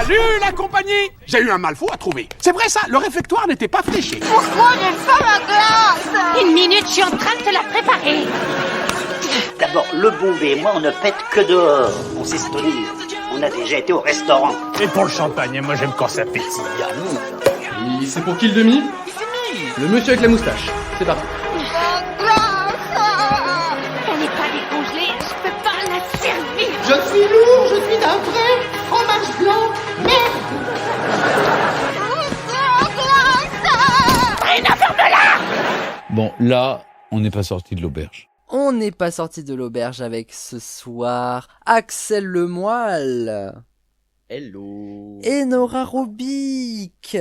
J'ai eu la compagnie. J'ai eu un malfaux à trouver. C'est vrai ça, le réfectoire n'était pas fléché. Pourquoi j'ai faim à glace? Une minute, je suis en train de te la préparer. D'abord, le Bombay et moi, on ne pète que dehors. On sait se tenir. On a déjà été au restaurant. Et pour le champagne, moi j'aime quand ça pétille. Et c'est pour qui le demi? Le monsieur avec la moustache. C'est parti. Elle n'est pas décongelée, je peux pas la servir. Je suis lourd, je suis d'un vrai fromage blanc. Merde. Bon, là, on n'est pas sorti de l'auberge. On n'est pas sorti de l'auberge avec ce soir Axel Lemoyle Hello. et Nora Robic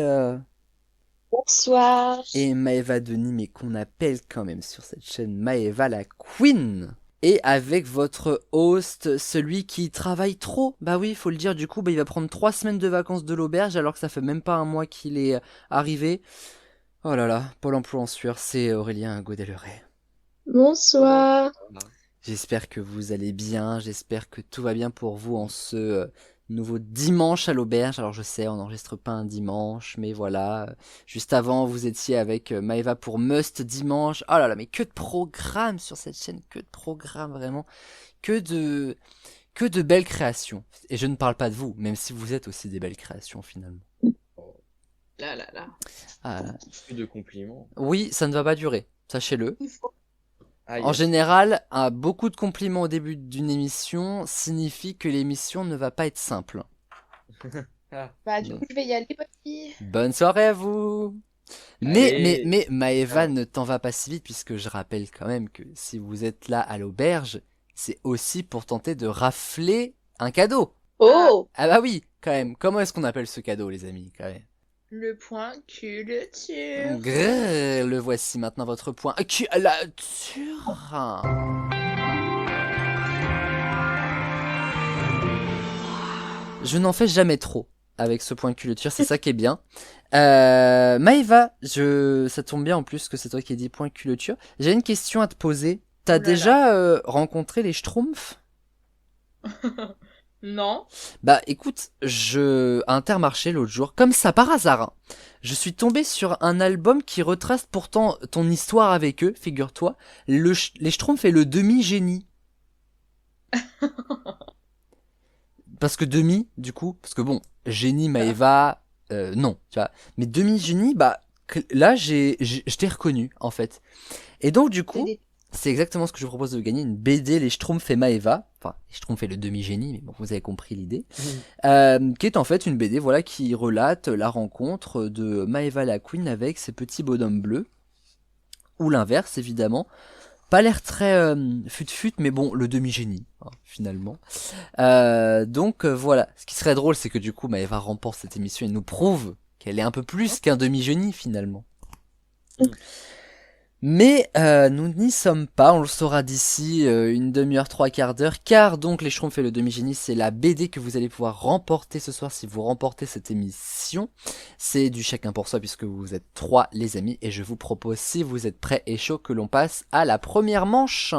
Bonsoir. et Maëva Denis, mais qu'on appelle quand même sur cette chaîne Maëva la Queen. Et avec votre host, celui qui travaille trop. Bah oui, faut le dire, du coup, il va prendre 3 semaines de vacances de l'auberge alors que ça fait même pas un mois qu'il est arrivé. Oh là là, Pôle emploi en sueur, c'est Aurélien Godet-Leray. Bonsoir. J'espère que vous allez bien, j'espère que tout va bien pour vous en ce nouveau dimanche à l'auberge. Alors je sais, on n'enregistre pas un dimanche, mais voilà. Juste avant, vous étiez avec Maëva pour Must Dimanche. Oh là là, mais que de programmes sur cette chaîne, que de programmes vraiment. Que de belles créations. Et je ne parle pas de vous, même si vous êtes aussi des belles créations finalement. Là, là, là. Ah là. Plus de compliments. Oui, ça ne va pas durer, sachez-le. Ah, En général, beaucoup de compliments au début d'une émission signifie que l'émission ne va pas être simple. Bah, du coup, je vais y aller, petit. Bonne soirée à vous. Allez. Mais Maëva, ne t'en va pas si vite, puisque je rappelle quand même que si vous êtes là à l'auberge, c'est aussi pour tenter de rafler un cadeau. Oh! Ah bah oui, quand même. Comment est-ce qu'on appelle ce cadeau, les amis, quand même? Le point culture. Grrr, le voici maintenant, votre point culture. Je n'en fais jamais trop avec ce point culture, c'est ça qui est bien. Maëva, ça tombe bien en plus que c'est toi qui as dit point culture. J'ai une question à te poser. T'as Oh là déjà rencontré les Schtroumpfs? Non. Bah écoute, à Intermarché l'autre jour, comme ça par hasard, hein, je suis tombé sur un album qui retrace pourtant ton histoire avec eux, figure-toi. Les Schtroumpfs et le demi-génie. Parce que demi, du coup, parce que bon, génie, Maëva, non, tu vois. Mais demi-génie, bah là, je t'ai reconnu, en fait. Et donc, du coup, c'est exactement ce que je vous propose de gagner, une BD Les Schtroumpfs et Maëva, enfin les Schtroumpfs et le demi-génie, mais bon, vous avez compris l'idée, qui est en fait une BD voilà, qui relate la rencontre de Maëva la Queen avec ses petits bonhommes bleus, ou l'inverse évidemment, pas l'air très fut-fut, mais bon, le demi-génie, hein, finalement. Donc voilà, ce qui serait drôle, c'est que du coup Maëva remporte cette émission et nous prouve qu'elle est un peu plus qu'un demi-génie finalement. Mais nous n'y sommes pas, on le saura d'ici une demi-heure, 3/4 d'heure, car donc Les Schtroumpfs et le demi-génie, c'est la BD que vous allez pouvoir remporter ce soir si vous remportez cette émission. C'est du chacun pour soi puisque vous êtes 3 les amis, et je vous propose, si vous êtes prêts et chaud, que l'on passe à la première manche.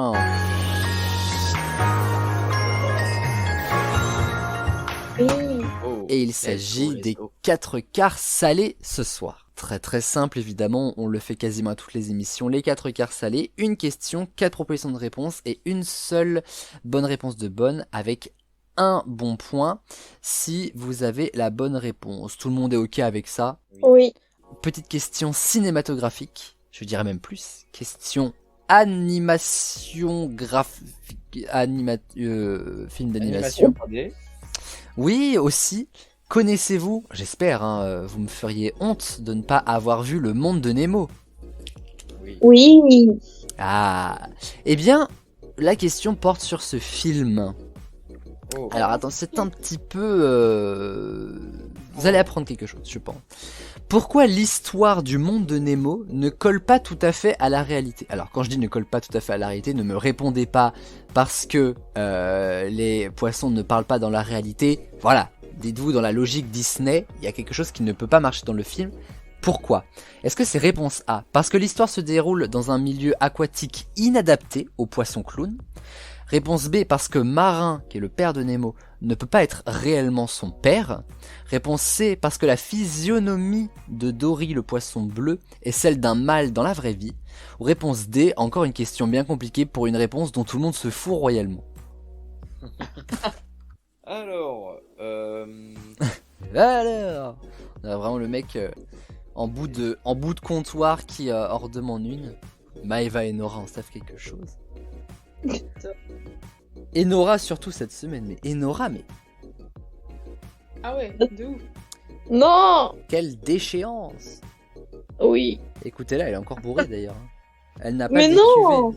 Et il s'agit des 4 quarts salés ce soir. Très très simple évidemment, on le fait quasiment à toutes les émissions, les 4 quarts salés, une question, 4 propositions de réponse et une seule bonne réponse de bonne avec un bon point si vous avez la bonne réponse. Tout le monde est ok avec ça? Oui. Petite question cinématographique, je dirais même plus, question animation graphique, film d'animation. Oui aussi. Connaissez-vous, j'espère, hein, vous me feriez honte de ne pas avoir vu Le Monde de Nemo. Oui. Ah, eh bien, la question porte sur ce film. Oh. Alors attends, c'est un petit peu... Vous allez apprendre quelque chose, je pense. Pourquoi l'histoire du Monde de Nemo ne colle pas tout à fait à la réalité? Alors quand je dis ne colle pas tout à fait à la réalité, ne me répondez pas parce que les poissons ne parlent pas dans la réalité. Voilà. Dites-vous, dans la logique Disney, il y a quelque chose qui ne peut pas marcher dans le film. Pourquoi? Est-ce que c'est réponse A, parce que l'histoire se déroule dans un milieu aquatique inadapté aux poissons clowns? Réponse B, parce que Marin, qui est le père de Nemo, ne peut pas être réellement son père. Réponse C, parce que la physionomie de Dory le poisson bleu est celle d'un mâle dans la vraie vie. Ou réponse D, encore une question bien compliquée pour une réponse dont tout le monde se fout royalement. Alors, Alors, on a vraiment le mec en bout de comptoir qui hors demande une. Maëva et Nora en savent quelque chose. Et Nora surtout cette semaine, mais Enora, mais Ah ouais, de ouf. Non. quelle déchéance! Oui. Écoutez-la, elle est encore bourrée d'ailleurs. Elle n'a pas Mais décuvé. non.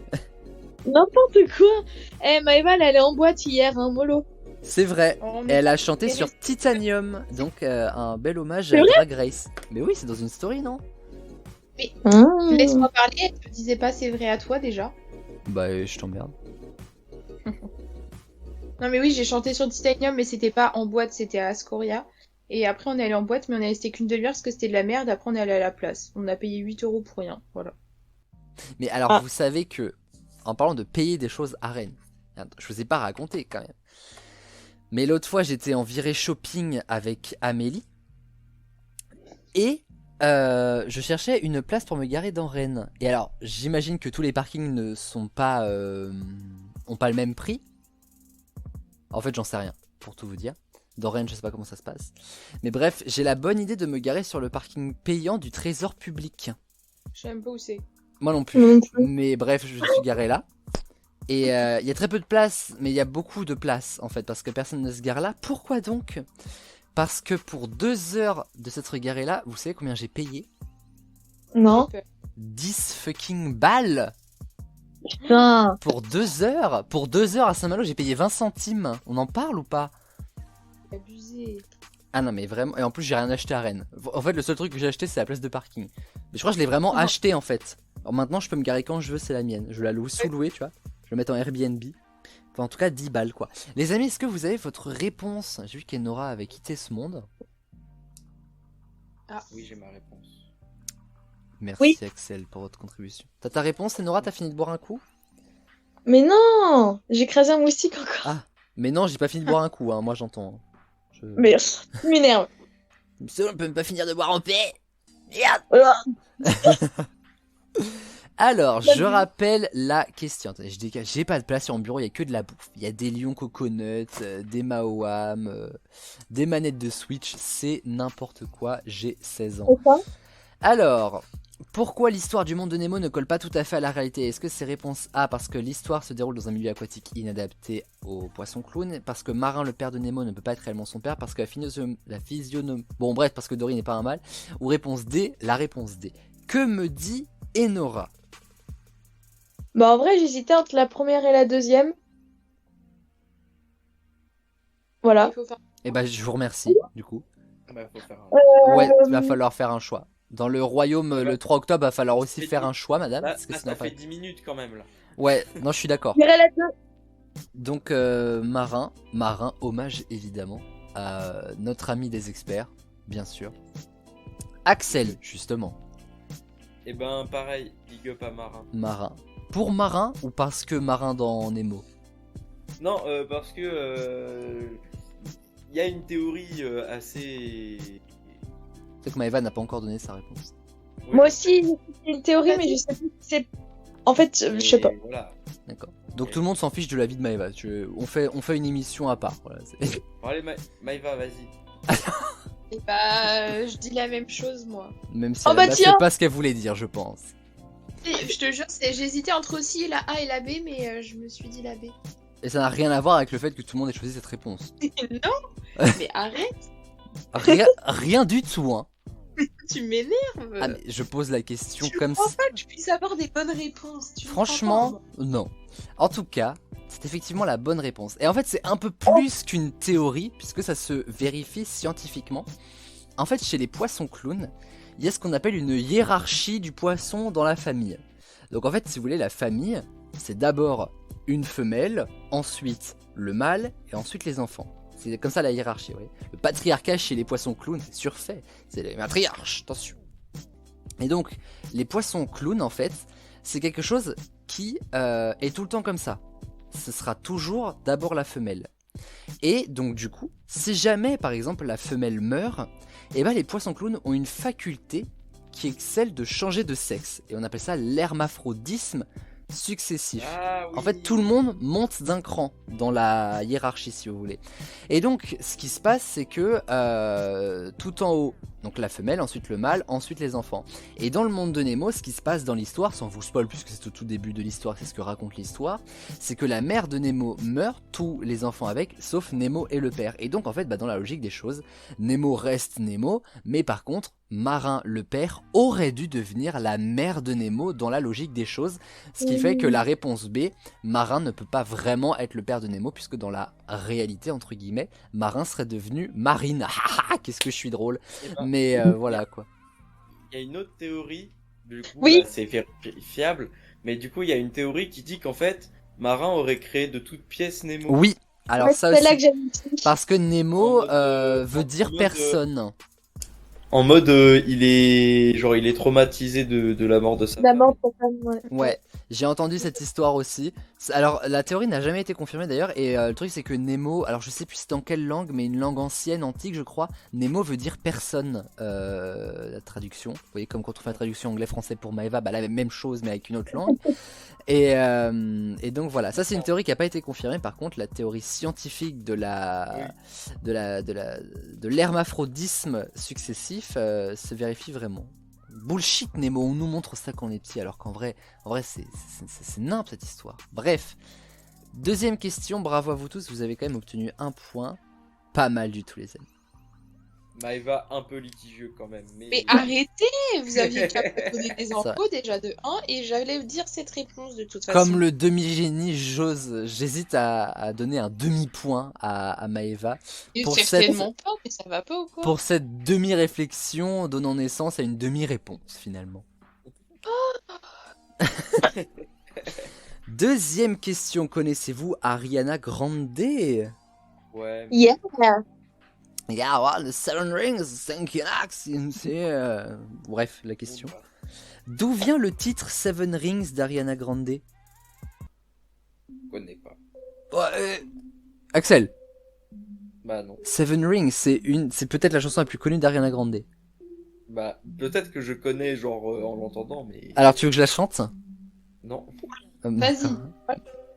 N'importe quoi. Eh, Maëva, elle est en boîte hier, hein, mollo. C'est vrai. Oh, mais- Elle a chanté mais- sur Titanium, donc un bel hommage C'est à vrai Drag Race. Mais oui, c'est dans une story, non? Laisse-moi parler, elle te disait pas c'est vrai à toi déjà. Bah, je t'emmerde. Non mais oui, j'ai chanté sur Titanium, mais c'était pas en boîte, c'était à Ascoria. Et après on est allé en boîte, mais on est resté qu'une demi-heure parce que c'était de la merde. Après on est allé à la place. On a payé 8 € pour rien, voilà. Mais alors, vous savez que, en parlant de payer des choses à Rennes, je vous ai pas raconté quand même. Mais l'autre fois, j'étais en virée shopping avec Amélie. Et je cherchais une place pour me garer dans Rennes. Et alors, j'imagine que tous les parkings ne sont pas, ont pas le même prix. En fait, j'en sais rien, pour tout vous dire. Dans Rennes, je sais pas comment ça se passe. Mais bref, j'ai la bonne idée de me garer sur le parking payant du Trésor public. Je sais même pas où c'est. Moi non plus. Mais bref, je suis garé là. Et il y a très peu de place, mais il y a beaucoup de place en fait, parce que personne ne se gare là. Pourquoi donc? Parce que pour 2 heures de s'être garé là, vous savez combien j'ai payé? Non. 10 fucking balles Putain. pour 2 heures. Pour 2 heures à Saint-Malo, j'ai payé 20 centimes. On en parle ou pas? Abusé. Ah non mais vraiment, et en plus j'ai rien acheté à Rennes. En fait le seul truc que j'ai acheté c'est la place de parking. Mais je crois que je l'ai vraiment acheté en fait. Alors maintenant je peux me garer quand je veux, c'est la mienne. Je la loue sous-louée, tu vois. Je vais mettre en Airbnb. Enfin en tout cas 10 balles quoi. Les amis, est-ce que vous avez votre réponse? J'ai vu qu'Enora avait quitté ce monde. oui, j'ai ma réponse. Merci Oui. Axel pour votre contribution. T'as ta réponse Enora? T'as fini de boire un coup? Mais non. J'ai écrasé un moustique encore. Ah. Mais non, j'ai pas fini de boire un coup, hein. Moi j'entends. Mais tu m'énerves. Ça, on peut même pas finir de boire en paix. Merde. Voilà. Alors, je rappelle la question. Attendez, je dégage. J'ai pas de place sur mon bureau, il y a que de la bouffe. Il y a des lions coconuts, des Maoam, des manettes de Switch, c'est n'importe quoi. J'ai 16 ans. Alors, pourquoi l'histoire du monde de Nemo ne colle pas tout à fait à la réalité? Est-ce que c'est réponse A, parce que l'histoire se déroule dans un milieu aquatique inadapté aux poissons clowns? Parce que Marin, le père de Nemo, ne peut pas être réellement son père? Parce que la physionomie... Bon bref, parce que Dory n'est pas un mâle? Ou réponse D, la réponse D. Que me dit Enora? Bah en vrai j'hésitais entre la première et la deuxième. Voilà. Il faut faire... Eh ben, je vous remercie, du coup. Bah, faut faire Ouais, il va falloir faire un choix. Dans le royaume, le 3 octobre, il va falloir aussi fait faire dix- un choix, madame. Là, Parce que là, sinon, ça fait 10 minutes quand même là. Ouais, non, je suis d'accord. Je dirais la deux. Donc, Marin, hommage évidemment à notre ami des experts, bien sûr. Axel, justement, Et ben pareil, big up à Marin. Marin. Pour Marin ou parce que Marin dans Nemo? Non, parce que il y a une théorie assez. C'est que Maëva n'a pas encore donné sa réponse. Oui, Moi aussi j'ai une théorie mais je sais pas si c'est. En fait je sais pas. Voilà. D'accord. Donc tout le monde s'en fiche de la vie de Maëva. On fait une émission à part. Voilà, c'est- Bon, allez, Maïva, vas-y. Et bah, je dis la même chose moi. Même si Oh elle bah ne tiens. sait pas ce qu'elle voulait dire, je pense. Et je te jure, j'hésitais entre aussi la A et la B, mais je me suis dit la B. Et ça n'a rien à voir avec le fait que tout le monde ait choisi cette réponse. Non, mais arrête, Rien du tout, hein. tu m'énerves. Ah, mais je pose la question Tu comme crois si... pas que je puisse avoir des bonnes réponses. Tu me Franchement, crois pas, non. En tout cas, c'est effectivement la bonne réponse. Et en fait, c'est un peu plus qu'une théorie, puisque ça se vérifie scientifiquement. En fait, chez les poissons clowns, il y a ce qu'on appelle une hiérarchie du poisson dans la famille. Donc en fait, si vous voulez, la famille, c'est d'abord une femelle, ensuite le mâle, et ensuite les enfants. C'est comme ça la hiérarchie, oui. Le patriarcat chez les poissons clowns, c'est surfait. C'est les matriarches, attention. Et donc, les poissons clowns, en fait, c'est quelque chose qui est tout le temps comme ça. Ce sera toujours d'abord la femelle. Et donc du coup, si jamais par exemple la femelle meurt, et ben les poissons clowns ont une faculté qui est celle de changer de sexe. Et on appelle ça l'hermaphrodisme successif. Ah, oui. En fait, tout le monde monte d'un cran dans la hiérarchie, si vous voulez. Et donc, ce qui se passe, c'est que tout en haut, donc la femelle, ensuite le mâle, ensuite les enfants. Et dans le monde de Nemo, ce qui se passe dans l'histoire, sans vous spoil puisque c'est au tout début de l'histoire, c'est ce que raconte l'histoire, c'est que la mère de Nemo meurt, tous les enfants avec, sauf Nemo et le père. Et donc, en fait, dans la logique des choses, Nemo reste Nemo, mais par contre, Marin, le père, aurait dû devenir la mère de Nemo dans la logique des choses, ce qui fait que la réponse B, Marin ne peut pas vraiment être le père de Nemo, puisque dans la réalité, entre guillemets, Marin serait devenu Marine. Qu'est-ce que je suis drôle. Mais voilà quoi. Il y a une autre théorie, du coup, Oui. c'est vérifiable, mais du coup, il y a une théorie qui dit qu'en fait, Marin aurait créé de toutes pièces Nemo. Oui, alors Ouais, ça c'est là aussi, que j'avais dit. parce que Nemo En mode, veut dire en mode, personne. En mode, il est traumatisé de la mort de sa La femme. mort de sa femme, ouais. Ouais, j'ai entendu cette histoire aussi. Alors, la théorie n'a jamais été confirmée d'ailleurs, et le truc c'est que Nemo, alors je sais plus c'est dans quelle langue, mais une langue ancienne, antique je crois, Nemo veut dire personne, la traduction. Vous voyez, comme quand on fait la traduction anglais-français pour Maeva, la même chose mais avec une autre langue. Et donc voilà, ça c'est une théorie qui n'a pas été confirmée. Par contre, la théorie scientifique de l'hermaphrodisme successif se vérifie vraiment. Bullshit Nemo, on nous montre ça quand on est petit, alors qu'en vrai c'est nimp cette histoire. Bref, deuxième question, bravo à vous tous, vous avez quand même obtenu un point. Pas mal du tout les amis. Maeva, un peu litigieux quand même. Mais arrêtez, vous aviez qu'à proposer des Ça. infos déjà de 1 et j'allais dire cette réponse de toute façon. Comme le demi-génie, j'hésite à donner un demi-point à Maeva. Et pour certainement pas, mais ça va pas ou quoi? Pour cette demi-réflexion donnant naissance à une demi-réponse finalement. Deuxième question, connaissez-vous Ariana Grande? Ouais. Yeah. Yeah, well, the Seven Rings, thank you, bref, la question. D'où vient le titre Seven Rings d'Ariana Grande? Je connais pas. Axel, Bah non. Seven Rings, c'est peut-être la chanson la plus connue d'Ariana Grande. Bah peut-être que je connais genre en l'entendant, mais Alors tu veux que je la chante? non. Vas-y.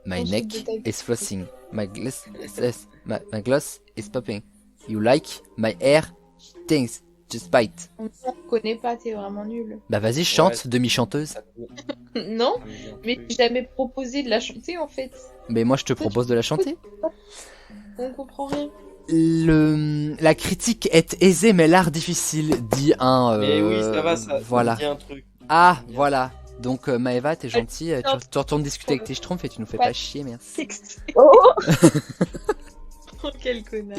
My Ensuite, neck détail. is flossing. My gloss is popping. You like my hair? Thanks, just bite. On ne connaît pas, t'es vraiment nul. Bah vas-y, chante, Ouais. demi-chanteuse. Ça me- Non, ça me dit un mais truc. j'ai jamais proposé de la chanter en fait. Mais moi je te propose de la chanter. On comprend rien. La critique est aisée mais l'art difficile, dit un... Mais oui, ça va, ça voilà. me dit un truc. Ah, voilà. Donc Maeva, t'es gentille, tu retournes discuter avec tes schtroumpfs et tu nous fais pas chier, merci. Oh. Oh, quel connard.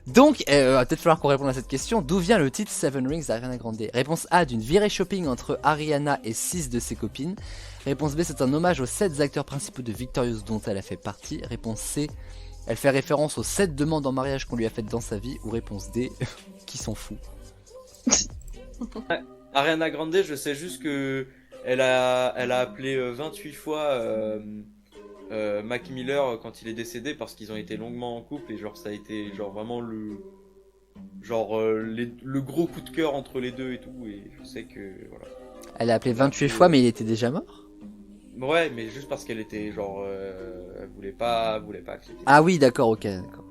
Donc, va peut-être falloir qu'on réponde à cette question. D'où vient le titre Seven Rings d'Ariana Grande? Réponse A, d'une virée shopping entre Ariana et 6 de ses copines. Réponse B, c'est un hommage aux 7 acteurs principaux de Victorious dont elle a fait partie. Réponse C, elle fait référence aux 7 demandes en mariage qu'on lui a faites dans sa vie. Ou réponse D, qui s'en fout. Ariana Grande, je sais juste que elle a appelé 28 fois Mac Miller quand il est décédé parce qu'ils ont été longuement en couple et genre ça a été genre vraiment le gros coup de cœur entre les deux et tout, et je sais que voilà. Elle a appelé 28 fois mais il était déjà mort. Ouais, mais juste parce qu'elle était genre elle voulait pas accepter. Ah oui, d'accord, ok, d'accord.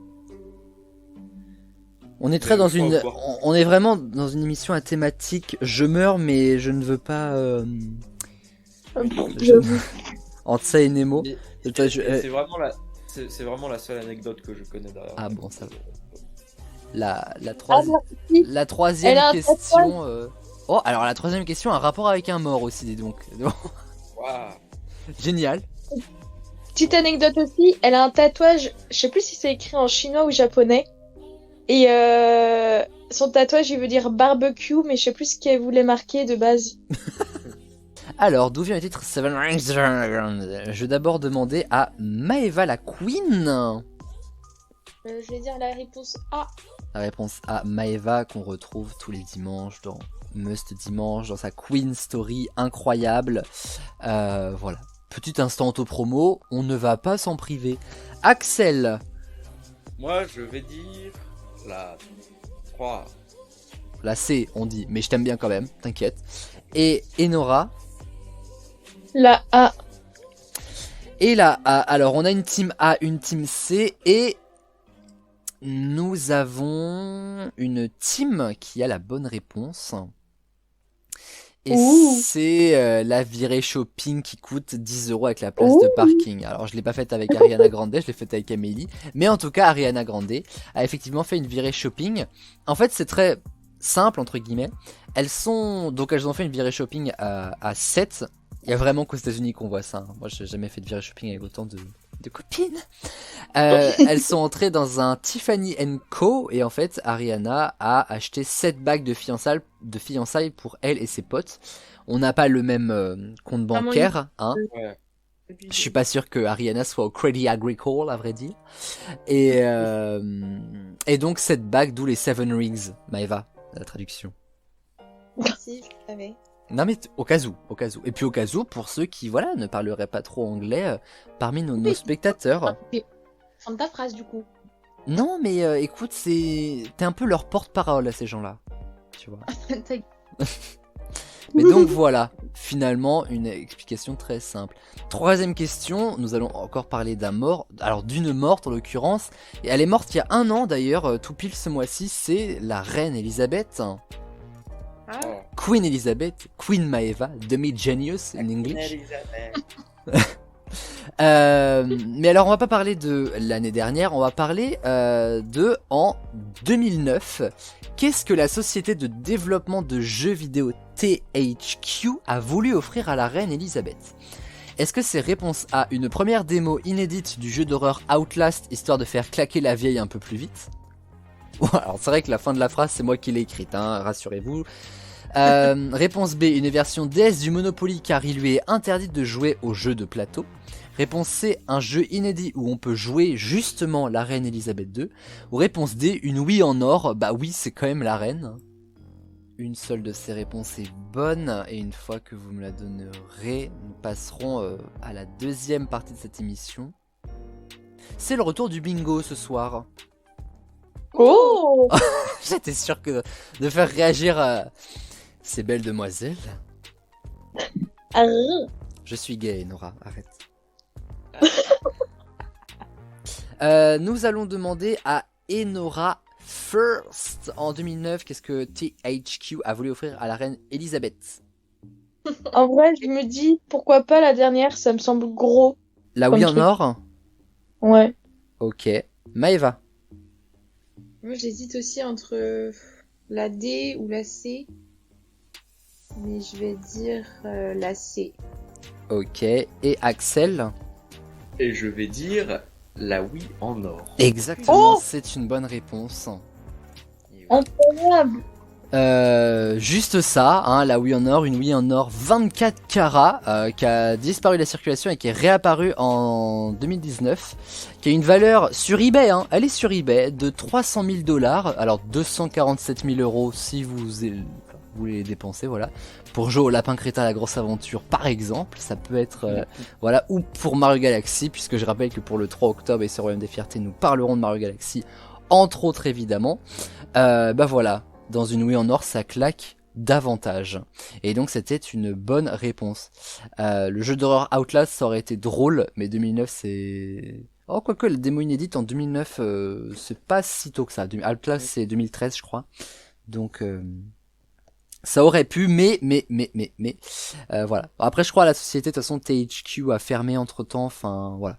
On est très dans faut une, avoir. on est vraiment dans une émission à thématique. Je meurs mais je ne veux pas. Entre ça et Nemo. Et- Toi, je- Et c'est vraiment la seule anecdote que je connais derrière. Ah bon, ça va. La Ah, troisième Elle a un question. Oh, alors la troisième question a un rapport avec un mort aussi, dis donc. Waouh. Génial. Petite anecdote aussi, elle a un tatouage, je sais plus si c'est écrit en chinois ou japonais. Et son tatouage, il veut dire barbecue, mais je sais plus ce qu'elle voulait marquer de base. Alors, d'où vient le titre Seven Rings? Je vais d'abord demander à Maeva la Queen. Je vais dire la réponse A. La réponse à Maeva qu'on retrouve tous les dimanches dans Must Dimanche, dans sa Queen Story incroyable. Voilà. Petit instant auto-promo, on ne va pas s'en priver. Axel, Moi, je vais dire la 3. La C, on dit, mais je t'aime bien quand même, t'inquiète. Et Enora. La A. Et la A. Alors, on a une team A, une team C, et nous avons une team qui a la bonne réponse. Et c'est la virée shopping qui coûte 10 € avec la place de parking. Alors, je l'ai pas faite avec Ariana Grande, je l'ai faite avec Amélie. Mais en tout cas, Ariana Grande a effectivement fait une virée shopping. En fait, c'est très simple, entre guillemets. Elles ont fait une virée shopping à 7. Il y a vraiment qu'aux États-Unis qu'on voit ça. Hein. Moi, j'ai jamais fait de virée shopping avec autant de copines. Elles sont entrées dans un Tiffany & Co. Et en fait, Ariana a acheté 7 bagues de fiançailles pour elle et ses potes. On n'a pas le même compte bancaire. Hein. Ouais. Je suis pas sûr que Ariana soit au Crédit Agricole, à vrai dire. Et donc, 7 bagues, d'où les 7 rings, Maëva, la traduction. Merci, je savais. Non mais au cas où. Et puis au cas où, pour ceux qui ne parleraient pas trop anglais parmi nos spectateurs. Fin de ta phrase du coup. Non mais écoute, t'es un peu leur porte-parole à ces gens-là. Tu vois. Mais donc voilà, finalement une explication très simple. Troisième question, nous allons encore parler d'une morte en l'occurrence. Et elle est morte il y a 1 an d'ailleurs, tout pile ce mois-ci, c'est la reine Elisabeth. Queen Elizabeth, Queen Maëva, Demi-Genius in English. Mais alors on va pas parler de l'année dernière, on va parler en 2009. Qu'est-ce que la société de développement de jeux vidéo THQ a voulu offrir à la reine Elisabeth? Est-ce que c'est réponse A, une première démo inédite du jeu d'horreur Outlast, histoire de faire claquer la vieille un peu plus vite? Alors c'est vrai que la fin de la phrase c'est moi qui l'ai écrite, hein, rassurez-vous. Réponse B, une version DS du Monopoly car il lui est interdit de jouer aux jeux de plateau. Réponse C, un jeu inédit où on peut jouer justement la reine Elisabeth II. Ou réponse D, une Wii en or, bah oui c'est quand même la reine. Une seule de ces réponses est bonne et une fois que vous me la donnerez, nous passerons à la deuxième partie de cette émission. C'est le retour du bingo ce soir. Oh J'étais sûr de faire réagir ces belles demoiselles. Je suis gay, Nora, arrête. Nous allons demander à Enora First. En 2009, qu'est-ce que THQ a voulu offrir à la reine Elisabeth? En vrai, je me dis, pourquoi pas la dernière, ça me semble gros. La Wii en or? Ouais. Ok. Maëva? Moi j'hésite aussi entre la D ou la C. Mais je vais dire la C. Ok. Et Axel? Et je vais dire la Wii en or. Exactement, c'est une bonne réponse. Incroyable. Juste ça, hein, la Wii en or, une Wii en or 24 carats qui a disparu de la circulation et qui est réapparue en 2019, qui a une valeur sur eBay, hein, elle est sur eBay, de 300 000 $, alors 247 000 € si vous les dépensez, voilà, pour jouer au Lapin Crétin à la grosse aventure par exemple, ça peut être, voilà, ou pour Mario Galaxy, puisque je rappelle que pour le 3 octobre et ce Royaume des Fiertés, nous parlerons de Mario Galaxy, entre autres évidemment, bah voilà. Dans une Wii en or, ça claque davantage. Et donc, c'était une bonne réponse. Le jeu d'horreur Outlast, ça aurait été drôle, mais 2009, c'est... Oh, quoique, la démo inédite en 2009, c'est pas si tôt que ça. Outlast, c'est 2013, je crois. Donc, ça aurait pu, mais, voilà. Après, je crois, la société, de toute façon, THQ a fermé entre-temps, enfin, voilà.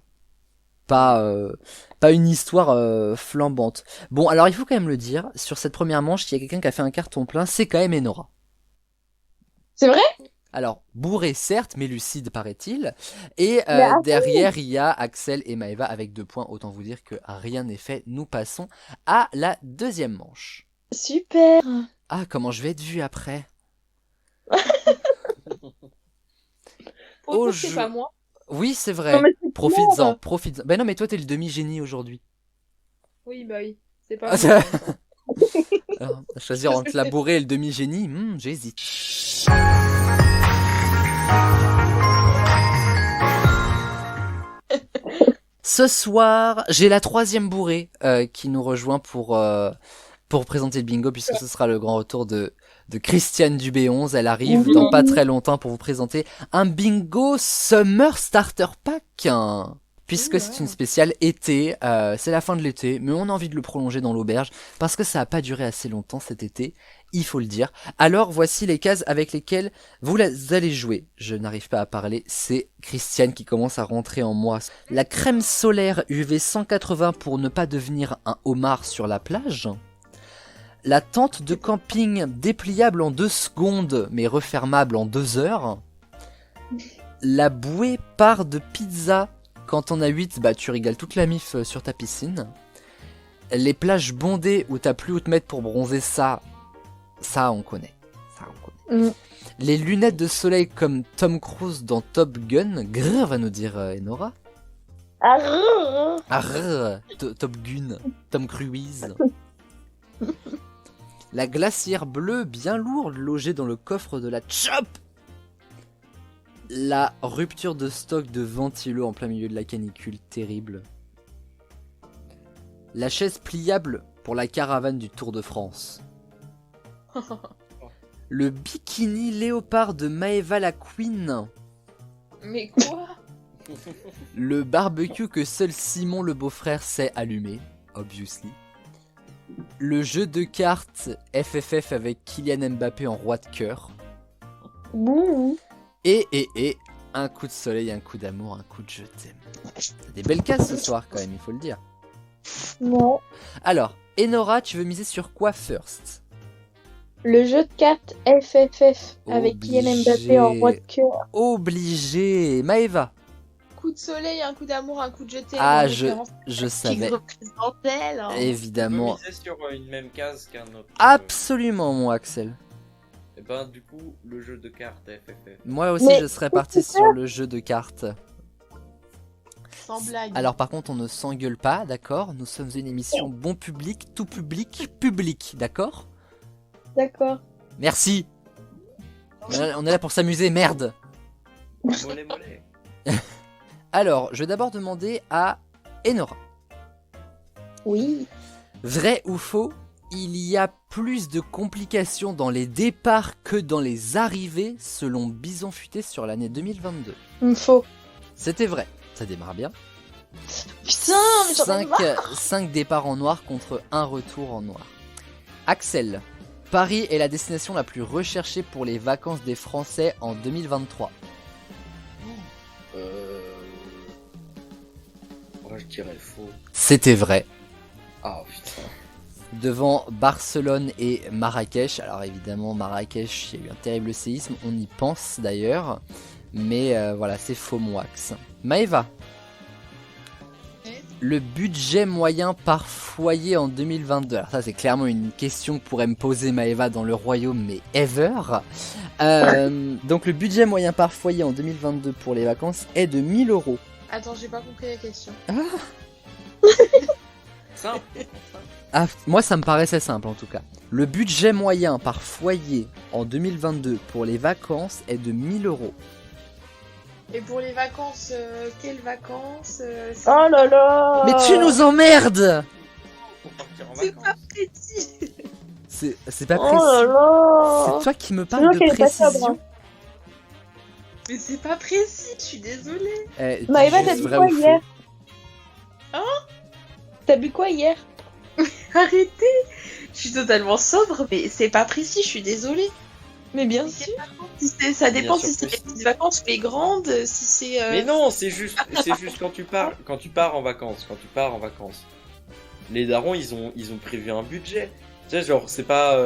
Pas une histoire flambante. Bon, alors il faut quand même le dire, sur cette première manche, il y a quelqu'un qui a fait un carton plein, c'est quand même Enora. C'est vrai? Alors, bourré certes, mais lucide paraît-il. Et derrière, il y a Axel et Maëva avec 2 points, autant vous dire que rien n'est fait. Nous passons à la deuxième manche. Super. Ah, comment je vais être vu après? Pour c'est pas moi. Oui, c'est vrai. Non, Profites-en. Ben non, mais toi, t'es le demi-génie aujourd'hui. Oui, bah oui. C'est pas Alors, choisir entre la bourrée et le demi-génie, j'hésite. Ce soir, j'ai la 3e bourrée qui nous rejoint pour présenter le bingo, puisque ce sera le grand retour de Christiane Dubé11. Elle arrive dans pas très longtemps pour vous présenter un bingo Summer Starter Pack. Puisque c'est une spéciale été, c'est la fin de l'été, mais on a envie de le prolonger dans l'auberge, parce que ça a pas duré assez longtemps cet été, il faut le dire. Alors voici les cases avec lesquelles vous allez jouer. Je n'arrive pas à parler, c'est Christiane qui commence à rentrer en moi. La crème solaire UV 180 pour ne pas devenir un homard sur la plage. La tente de camping dépliable en 2 secondes, mais refermable en 2 heures. La bouée part de pizza. Quand on a 8, bah tu régales toute la mif sur ta piscine. Les plages bondées où t'as plus où te mettre pour bronzer, ça on connaît. Les lunettes de soleil comme Tom Cruise dans Top Gun, grrr va nous dire Enora. Top Gun, Tom Cruise. La glacière bleue bien lourde logée dans le coffre de la Chop. La rupture de stock de ventilo en plein milieu de la canicule, terrible. La chaise pliable pour la caravane du Tour de France. Le bikini léopard de Maeva la Queen. Mais quoi? Le barbecue que seul Simon le beau-frère sait allumer, obviously. Le jeu de cartes FFF avec Kylian Mbappé en roi de cœur. Et un coup de soleil, un coup d'amour, un coup de je t'aime. T'as des belles cases ce soir quand même, il faut le dire. Non. Alors, Enora, tu veux miser sur quoi first? Le jeu de cartes FFF avec Kylian Mbappé en roi de cœur. Obligé. Maëva. Coup de soleil, un coup d'amour, un coup de je t'aime. Ah, je savais. Qui représente elle, hein. Évidemment. On peut miser sur une même case qu'un autre. Absolument, mon Axel. Et ben du coup, le jeu de cartes FFF. Moi aussi, je serais parti sur le jeu de cartes. Sans blague. Alors par contre, on ne s'engueule pas, d'accord? Nous sommes une émission bon public, tout public, d'accord? D'accord. Merci. On est là pour s'amuser, merde. Mollet, mollet. Alors, je vais d'abord demander à Enora. Oui. Vrai ou faux, il y a plus de complications dans les départs que dans les arrivées, selon Bison Futé sur l'année 2022. Faux. C'était vrai, ça démarre bien. Putain, mais j'en ai marre. 5 départs en noir contre 1 retour en noir. Axel, Paris est la destination la plus recherchée pour les vacances des Français en 2023. Moi je dirais faux. C'était vrai. Ah putain. Devant Barcelone et Marrakech. Alors évidemment, Marrakech, il y a eu un terrible séisme, on y pense d'ailleurs. Mais voilà, c'est faux, mon Axe. Maëva. Le budget moyen par foyer en 2022. Alors ça, c'est clairement une question que pourrait me poser Maëva dans le royaume, mais ever. Donc le budget moyen par foyer en 2022 pour les vacances est de 1000 €. Attends, j'ai pas compris la question. Simple. Ah, moi, ça me paraissait simple en tout cas. Le budget moyen par foyer en 2022 pour les vacances est de 1000 €. Et pour les vacances, quelles vacances Oh là là. Mais tu nous emmerdes! Pour partir en C'est vacances. pas précis. C'est pas Oh précis. là là. C'est toi qui me Sinon, parles de qu'elle est passée à précision. Mais c'est pas précis, je suis désolée. Maëva, dis t'as juste bu vrai quoi ou faux. hier? Hein? T'as bu quoi hier? Arrêtez. Je suis totalement sobre, mais c'est pas précis, je suis désolée. Mais bien Mais sûr. ça dépend Bien si sûr c'est que des si. petites vacances ou les grandes, si c'est... Mais non, c'est juste quand tu pars en vacances. Les darons, ils ont prévu un budget. Tu sais, genre, c'est pas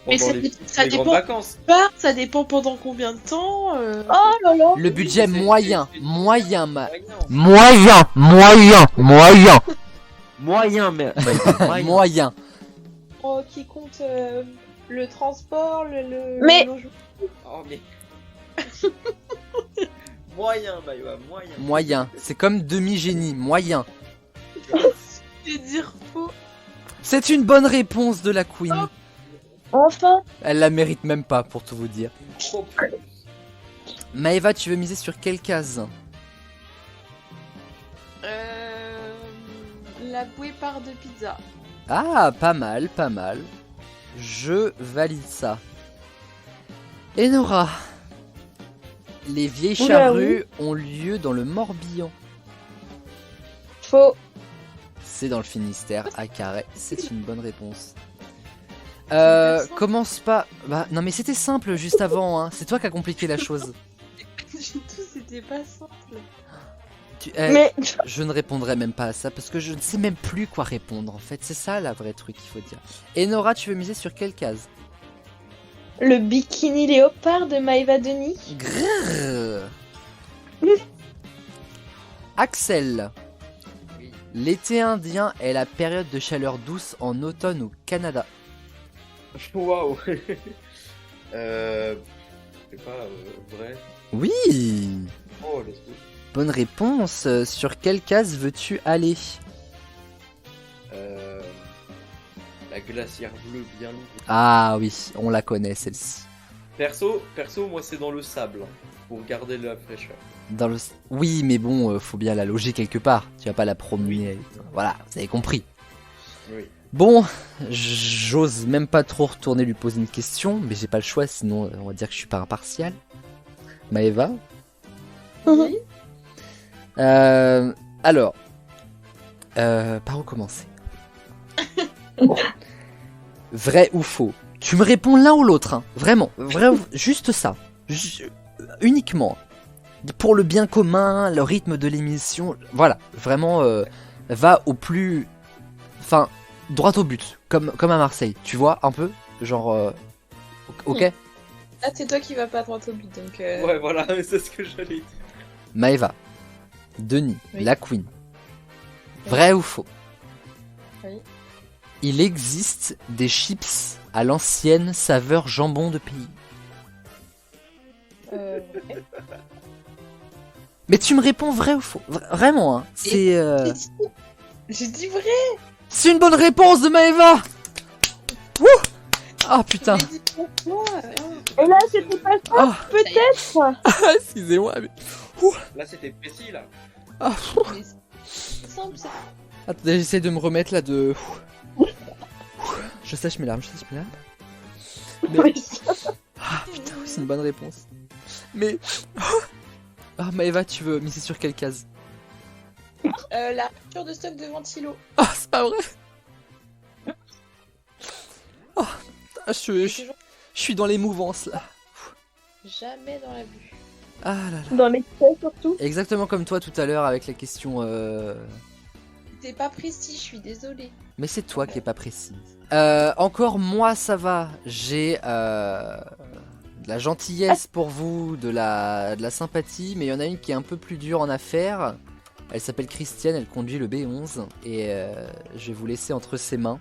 Mais pendant ça les grandes dépend. vacances. Ça dépend pendant combien de temps. Oh là là. Le budget Oui, c'est- moyen. c'est- Moyen, Moyen, mais moyen. Oh, qui compte le transport, le Mais- logement. Oh mais moyen, Maïva, moyen. Moyen. C'est comme demi-génie. Moyen. Je vais dire faux. C'est une bonne réponse de la Queen. Enfin. Elle la mérite même pas, pour tout vous dire. Trop plus. Maëva, tu veux miser sur quelle case? La bouée part de pizza. Ah, pas mal, pas mal. Je valide ça. Enora. Les vieilles Oula, charrues ont lieu dans le Morbihan. Faux. C'est dans le Finistère, à Carhaix. C'est une bonne réponse. pas simple. Commence pas. Bah, non, mais c'était simple juste avant, hein. C'est toi qui as compliqué la chose. Tout, c'était pas simple. Mais Je ne répondrai même pas à ça parce que je ne sais même plus quoi répondre en fait. C'est ça la vraie truc qu'il faut dire. Enora, tu veux miser sur quelle case? le bikini léopard de Maëva Denis. Grrr. Axel. L'été indien est la période de chaleur douce en automne au Canada. Waouh. C'est pas vrai. Oui. Oh, let's go. Bonne réponse. Sur quelle case veux-tu aller? La glacière bleue bien lourde. Ah oui, on la connaît celle-ci. Perso, moi c'est dans le sable, pour garder la fraîcheur. Dans le... Oui, mais bon, faut bien la loger quelque part. Tu vas pas la promener. Voilà, vous avez compris. Oui. Bon, j'ose même pas trop retourner lui poser une question, mais j'ai pas le choix, sinon on va dire que je suis pas impartial. Maëva? Oui. Alors, par où commencer? Vrai ou faux? Tu me réponds l'un ou l'autre, hein. Vraiment, juste ça, uniquement. Pour le bien commun, le rythme de l'émission, voilà, vraiment, va au plus, enfin, droit au but, comme à Marseille, tu vois, un peu, genre, ok. Là, c'est toi qui vas pas droit au but, donc. Ouais, voilà, c'est ce que j'allais dire. Maëva, Denis, Oui. la Queen. Vrai ou faux? Oui. Il existe des chips à l'ancienne saveur jambon de pays. Ouais. Mais tu me réponds vrai ou faux? Vraiment, hein. C'est J'ai dit vrai. c'est une bonne réponse de Maëva. Wouh. Ah putain. J'ai dit pourquoi. Et là, c'était pas ça, Ah, peut-être. excusez-moi. Mais... Là c'était précis là. Ah, Mais c'est simple, ça. attendez, j'essaie de me remettre là de. Je sèche mes larmes, Mais... Ah putain, oui, c'est une bonne réponse. Mais. Ah Maëva, tu veux miser sur quelle case? La rupture de stock de ventilo. Ah, c'est pas vrai. Ah, je suis dans les mouvances là. Jamais dans la vue. Ah là là. Dans l'excès, surtout. Exactement comme toi tout à l'heure avec la question. T'es pas précis, je suis désolée. Mais c'est toi qui est pas précise. Encore moi ça va. J'ai de la gentillesse pour vous, de la sympathie, mais il y en a une qui est un peu plus dure en affaires. Elle s'appelle Christiane, elle conduit le B11 et je vais vous laisser entre ses mains.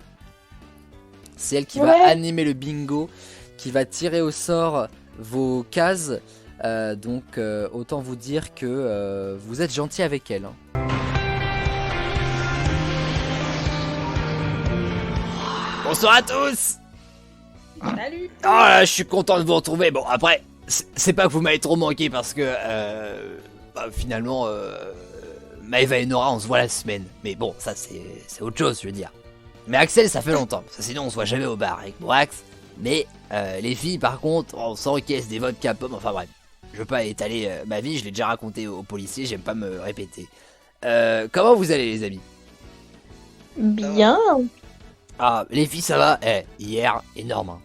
C'est elle qui va animer le bingo, qui va tirer au sort vos cases. Donc autant vous dire que vous êtes gentil avec elle. Hein. Bonsoir à tous. Salut. Oh là, je suis content de vous retrouver. Bon après, c'est pas que vous m'avez trop manqué parce que finalement Maëva et Nora on se voit la semaine. Mais bon, ça c'est autre chose je veux dire. Mais Axel ça fait longtemps, parce que sinon on se voit jamais au bar avec Borax. Mais les filles par contre, on s'encaisse des vodka pommes, enfin bref. Je veux pas étaler ma vie, je l'ai déjà raconté aux policiers, j'aime pas me répéter. Comment vous allez les amis? Bien. Ah, les filles ça va? Hier, énorme. Hein.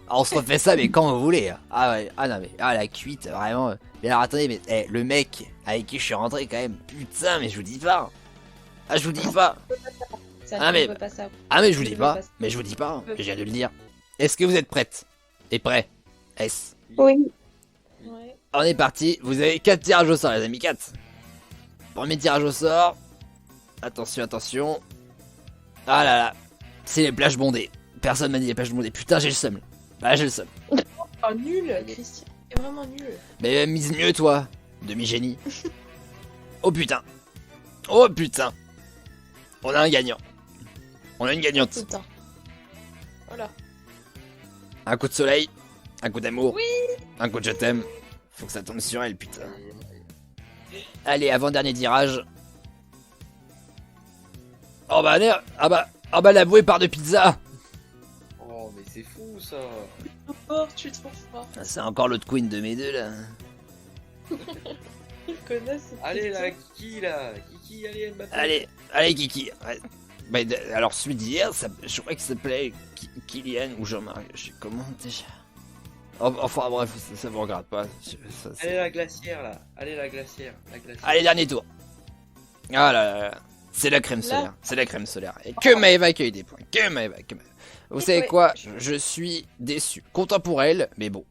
Ah, on se refait ça mais quand vous voulez. Hein. Ah ouais, ah non mais, la cuite, vraiment. Mais alors attendez, mais le mec avec qui je suis rentré quand même, putain mais je vous dis pas. Ah je vous dis pas. Ça Ah, ne mais- peut pas ça. Ah mais je vous dis Je pas, vais pas- mais je vous dis pas, hein. Je viens de le dire. Est-ce que vous êtes prêtes? Et prêts? S. Oui. Ouais. On est parti, vous avez 4 tirages au sort les amis, 4. Premier tirage au sort. Attention, attention. Ah là là, c'est les plages bondées. Personne m'a dit les plages bondées, putain j'ai le seum. Ah j'ai le seum. Oh, nul, Christian. C'est vraiment nul. Mais mise mieux toi, demi-génie. Oh putain. Oh putain. On a un gagnant. On a une gagnante. Putain. Voilà. Un coup de soleil, un coup d'amour, Oui. un coup de je t'aime. Faut que ça tombe sur elle, putain. Allez, avant-dernier tirage. Oh bah merde. Ah bah la bouée part de pizza. Oh, mais c'est fou ça. Trop fort, tu es trop fort. C'est encore l'autre queen de mes deux là. Il connaît cette Allez question. là, Kiki là. Kiki, allez, Mbappé. Allez Kiki. Ouais. Bah, alors celui d'hier, je crois qu'il s'appelait Kylian ou Jean-Marie. Je sais comment déjà. Enfin bref, ça me regarde pas. Allez la glacière là. Allez la glacière. Allez, dernier tour. Ah là là. C'est la crème solaire. C'est la crème solaire. Et que Maëva qui a eu des points. Que Maëva. Vous savez quoi? Je suis déçu. Content pour elle, mais bon.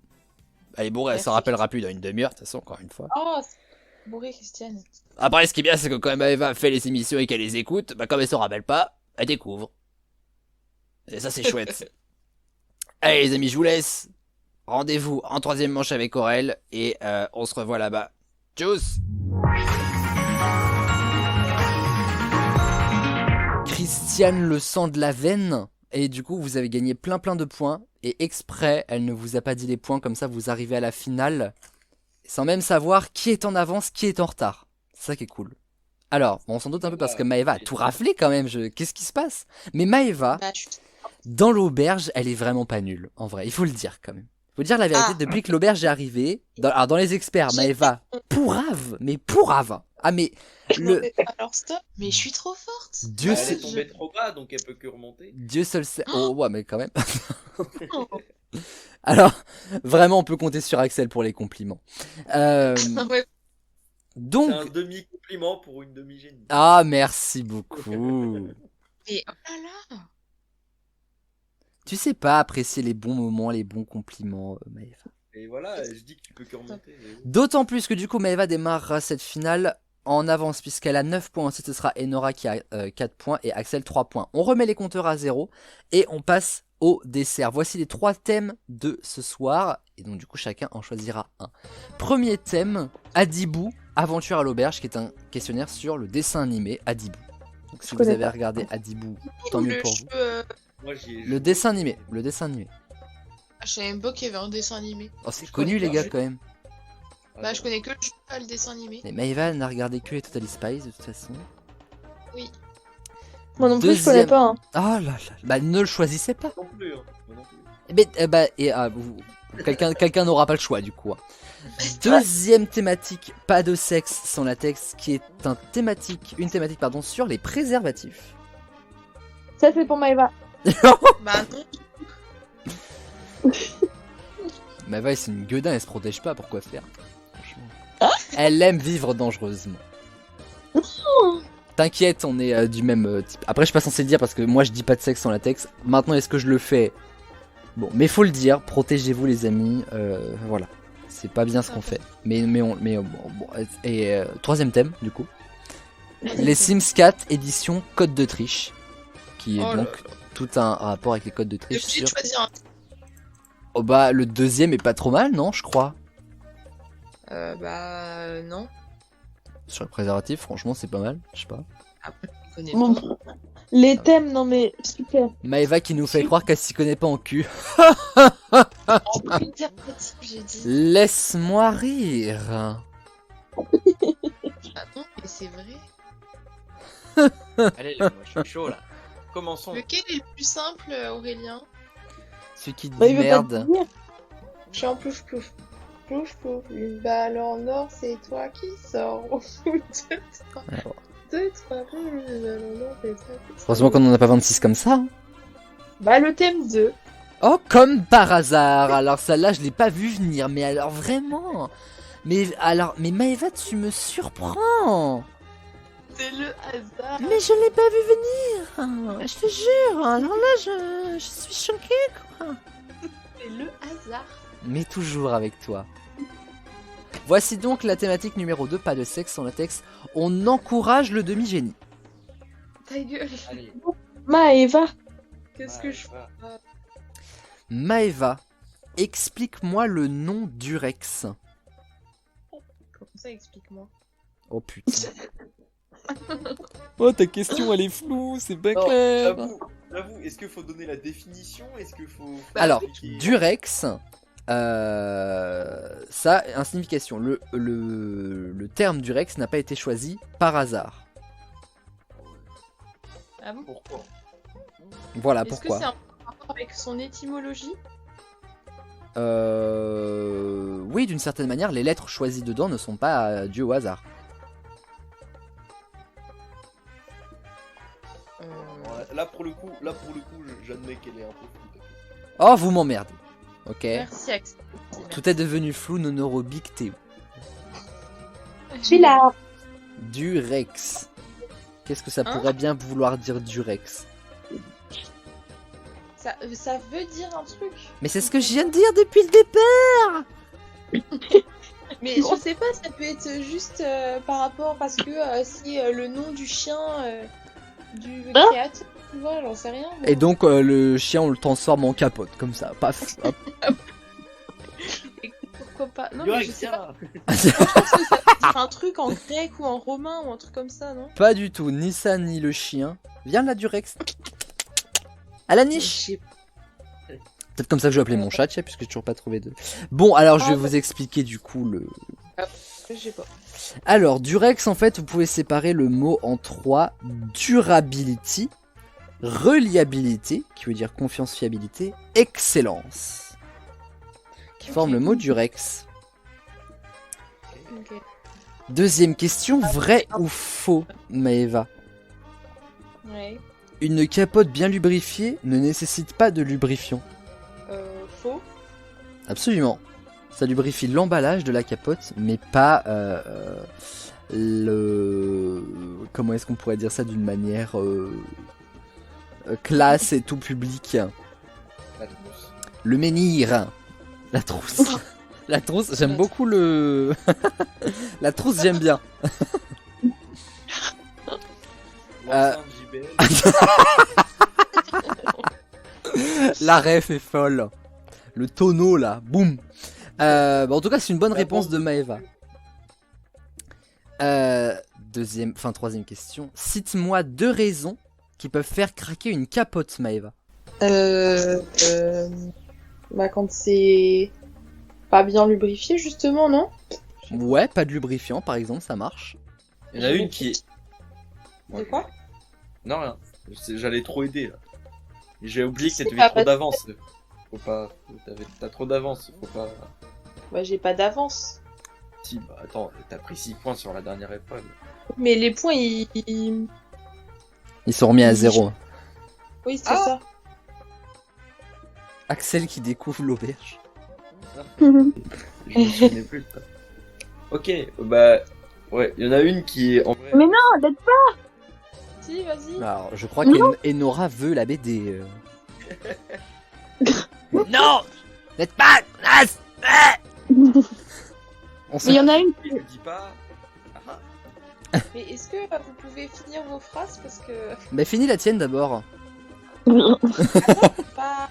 Elle est bourrée, elle s'en rappellera plus dans une demi-heure, de toute façon, encore une fois. Oh, c'est bourré, Christiane. Après, ce qui est bien, c'est que quand Maëva fait les émissions et qu'elle les écoute, bah, comme elle s'en rappelle pas, elle découvre. Et ça, c'est chouette. Allez, les amis, je vous laisse. Rendez-vous en 3ème manche avec Aurel. Et on se revoit là-bas. Tchuss! Christiane le sang de la veine. Et du coup, vous avez gagné plein de points. Et exprès, elle ne vous a pas dit les points. Comme ça, vous arrivez à la finale. Sans même savoir qui est en avance, qui est en retard. C'est ça qui est cool. Alors, bon, on s'en doute un peu parce que Maëva a tout raflé quand même. Qu'est-ce qui se passe? Mais Maëva, dans l'auberge, elle est vraiment pas nulle. En vrai, il faut le dire quand même. Il faut dire la vérité, depuis que l'auberge est arrivée, dans les experts, Maëva, pourrave, mais pourrave. Ah mais Alors stop, mais je suis trop forte. Dieu Elle est tombée trop bas, donc elle peut que remonter. Dieu seul sait. Oh ouais, mais quand même. Alors, vraiment, on peut compter sur Axel pour les compliments. Ouais. Donc. C'est un demi-compliment pour une demi-génie. Ah, merci beaucoup. Et oh là là. Tu sais pas apprécier les bons moments, les bons compliments, Maëva. Et voilà, je dis que tu peux que remonter. D'autant plus que du coup, Maëva démarrera cette finale en avance puisqu'elle a 9 points. Ensuite, ce sera Enora qui a 4 points et Axel 3 points. On remet les compteurs à 0 et on passe au dessert. Voici les 3 thèmes de ce soir. Et donc du coup, chacun en choisira un. Premier thème, Adibou, Aventure à l'auberge, qui est un questionnaire sur le dessin animé Adibou. Donc si vous avez regardé Adibou, tant mieux pour vous. Moi, Le dessin animé. Je savais même pas qu'il y avait un dessin animé. Oh, c'est connu les gars quand même. Bah je connais que le jeu, pas le dessin animé. Mais Maëva n'a regardé que les Totally Spies de toute façon. Oui. Moi non plus, je connais pas. Hein. Oh là là. Bah ne le choisissez pas. Non plus, hein. Moi non plus. Quelqu'un n'aura pas le choix du coup. Deuxième thématique, pas de sexe sans latex, qui est une thématique sur les préservatifs. Ça c'est pour Maëva. Bah non. Maëva c'est une gueudin, elle se protège pas, pourquoi faire? Elle aime vivre dangereusement. T'inquiète, on est du même type. Après je suis pas censé le dire parce que moi je dis pas de sexe sans latex. Maintenant est-ce que je le fais? Bon, mais faut le dire, protégez-vous les amis, voilà. C'est pas bien ce qu'on fait. Et troisième thème du coup. Les Sims 4 édition code de triche. Qui est donc tout un rapport avec les codes de triche sur... Oh bah le deuxième est pas trop mal non je crois. Bah non. Sur le préservatif franchement c'est pas mal, je sais pas. Après je connais Bon. pas. Les thèmes, non mais super. Maëva qui nous fait croire qu'elle s'y connaît pas en cul. J'ai dit. Laisse-moi rire. Ah non, mais c'est vrai. Allez, moi je suis chaud là. Commençons. Lequel est le plus simple, Aurélien? Celui qui dit Bah, il veut pas te merde. dire. Je suis en plouf plouf. Plouf plouf. Une balle en or, c'est toi qui sors. Deux, trois, une balle en or, c'est toi qui sors. Heureusement qu'on en a pas 26 comme ça. Hein. Bah le thème 2. Oh comme par hasard. Alors celle-là je l'ai pas vu venir. Mais alors vraiment. Mais Maëva tu me surprends. C'est le hasard. Mais je l'ai pas vu venir. Je te jure. Alors là je suis choquée quoi. C'est le hasard. Mais toujours avec toi. Voici donc la thématique numéro 2, pas de sexe sans latex. On encourage le demi-génie. Ta gueule. Allez. Maëva. Qu'est-ce que je fais? Maëva, explique-moi le nom d'Urex. Comment ça, explique-moi. Oh putain. Oh ta question elle est floue, c'est pas clair. J'avoue, est-ce qu'il faut donner la définition? Est-ce qu'il faut... Alors, Durex, ça a une signification. Le terme Durex n'a pas été choisi par hasard. Ah bon? Pourquoi? Voilà Est-ce que pourquoi. c'est un rapport avec son étymologie? Oui, d'une certaine manière, les lettres choisies dedans ne sont pas dues au hasard. Ouais, là pour le coup, j'admets qu'elle est un peu floue. Oh, vous m'emmerdez. Ok. Merci Axel. Tout est devenu flou, nonorobique, Théo. Je suis là. Durex. Qu'est-ce que ça Hein pourrait bien vouloir dire Durex? Ça veut dire un truc. Mais c'est ce que je viens de dire depuis le départ. Mais je sais pas, ça peut être juste par rapport parce que si le nom du chien du créateur, tu vois, j'en sais rien. moi. Et donc le chien, on le transforme en capote, comme ça. Paf. Hop. Et pourquoi pas? Non, Durex, mais je sais pas. tiens. Je pense que ça peut être un truc en grec ou en romain ou un truc comme ça, non? Pas du tout, ni ça ni le chien. Viens là, Durex. À la niche. Peut-être comme ça que je vais appeler mon chat, tiens, puisque j'ai toujours pas trouvé de... Bon, alors je vais vous expliquer du coup le... Je sais pas. Alors, Durex, en fait, vous pouvez séparer le mot en 3. Durability, reliability, qui veut dire confiance, fiabilité, excellence, qui forme le mot Durex. Ok. Deuxième question, vrai ou faux, Maëva? Ouais. Une capote bien lubrifiée ne nécessite pas de lubrifiant. Faux. Absolument. Ça lubrifie l'emballage de la capote, mais pas le... Comment est-ce qu'on pourrait dire ça d'une manière classe et tout public? La trousse. Le menhir. La trousse. La trousse, j'aime beaucoup le... La trousse, j'aime bien. L'enceinte JBL. La ref est folle. Le tonneau là, boum. En tout cas, c'est une bonne réponse de Maëva. Troisième question. Cite-moi 2 raisons qui peuvent faire craquer une capote, Maëva. Bah quand c'est pas bien lubrifié justement, non? Ouais, pas de lubrifiant par exemple, ça marche. Il y en a une qui est. De quoi? Non, rien. J'allais trop aider là. J'ai oublié que C'est t'avais pas trop facile. d'avance. Faut pas. T'as trop d'avance. Faut pas. Bah j'ai pas d'avance. Si, bah attends, t'as pris 6 points sur la dernière épreuve. Mais les points ils... Ils sont remis à 0. Oui c'est ça. Axel qui découvre l'auberge. Je me souvenais plus de ça. Ok, bah. Ouais, il y en a une qui est en vrai. Mais non, d'être pas. Si, vas-y. Alors, je crois qu'Enora veut la BD. Non, n'êtes pas naze. On Mais il y en a une. Je dis pas. Mais est-ce que vous pouvez finir vos phrases parce que... Mais finis la tienne d'abord. Pas...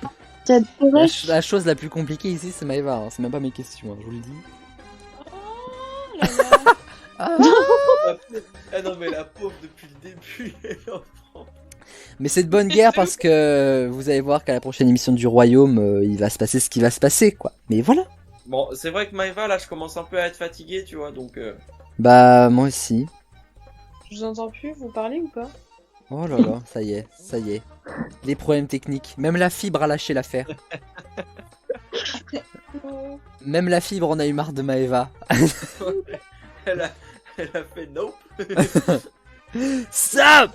La chose la plus compliquée ici, c'est Maëva. Hein. C'est même pas mes questions, hein, je vous le dis. Oh là là. Ah. Ah non, mais la pauvre depuis le début, elle est en France. Mais c'est de bonne guerre parce que vous allez voir qu'à la prochaine émission du Royaume, il va se passer ce qui va se passer, quoi. Mais voilà. Bon, c'est vrai que Maëva, là, je commence un peu à être fatigué, tu vois, donc. Bah, moi aussi. Je vous entends plus, vous parlez ou pas? Oh là là, ça y est, ça y est. Les problèmes techniques. Même la fibre a lâché l'affaire. Même la fibre en a eu marre de Maëva. elle a fait nope. Stop.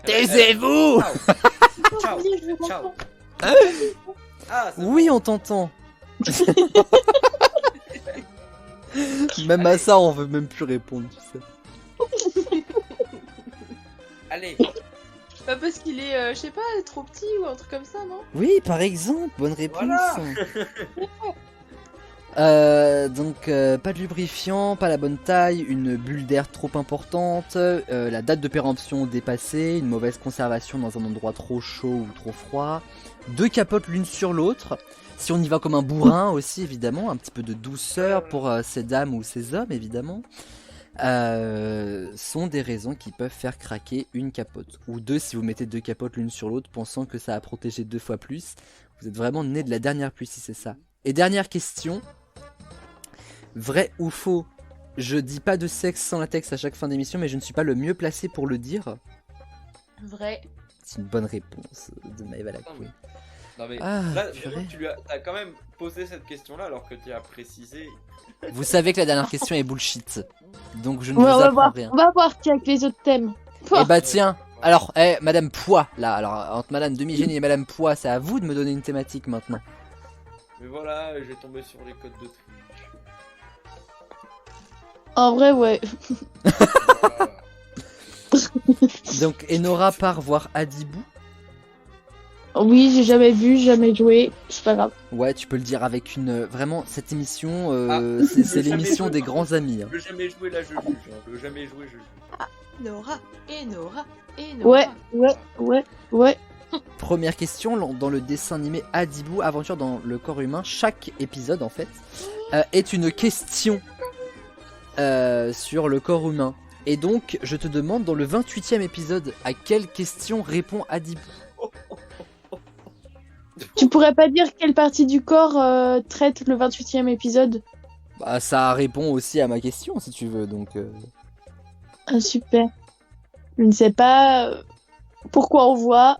Taisez-vous. Ciao. Ciao. Ah, c'est Oui, on t'entend. Même à ça, on veut même plus répondre, tu sais. Allez. Pas parce qu'il est, je sais pas, trop petit ou un truc comme ça, non? Oui, par exemple, bonne réponse. Voilà. Donc, pas de lubrifiant, pas la bonne taille, une bulle d'air trop importante, la date de péremption dépassée, une mauvaise conservation dans un endroit trop chaud ou trop froid, 2 capotes l'une sur l'autre. Si on y va comme un bourrin aussi, évidemment, un petit peu de douceur pour ces dames ou ces hommes, évidemment. Sont des raisons qui peuvent faire craquer une capote. Ou 2 si vous mettez 2 capotes l'une sur l'autre pensant que ça a protégé 2 fois plus. Vous êtes vraiment né de la dernière pluie si c'est ça. Et dernière question. Vrai ou faux? Je dis pas de sexe sans latex à chaque fin d'émission, mais je ne suis pas le mieux placé pour le dire. Vrai. C'est une bonne réponse de Maëva la Queen. Non mais Ah, là, purée. tu lui as quand même posé cette question-là alors que tu as précisé. Vous savez que la dernière question est bullshit. Donc je ne Ouais, vous on va apprends voir. rien. On va voir tiens, avec les autres thèmes. Eh bah tiens, alors, Madame Poix, là, alors entre Madame Demi-Génie et Madame Poix, c'est à vous de me donner une thématique maintenant. Mais voilà, j'ai tombé sur les codes de triche. En vrai, ouais. Voilà. Donc Enora part voir Adibou. Oui, j'ai jamais vu, jamais joué. C'est pas grave. Ouais, tu peux le dire avec une... Vraiment, cette émission, Ah, c'est le l'émission jamais des joué. grands amis. Hein. Le jamais joué, là je juge. Hein. Le jamais joué, je juge. Nora, et Nora, et Ouais, Nora. ouais. Première question, dans le dessin animé Adibou, Aventure dans le corps humain, chaque épisode en fait est une question sur le corps humain. Et donc, je te demande, dans le 28e épisode, à quelle question répond Adibou? Tu pourrais pas dire quelle partie du corps traite le 28e épisode? Bah, ça répond aussi à ma question, si tu veux, donc... Ah, super. Je ne sais pas pourquoi on voit,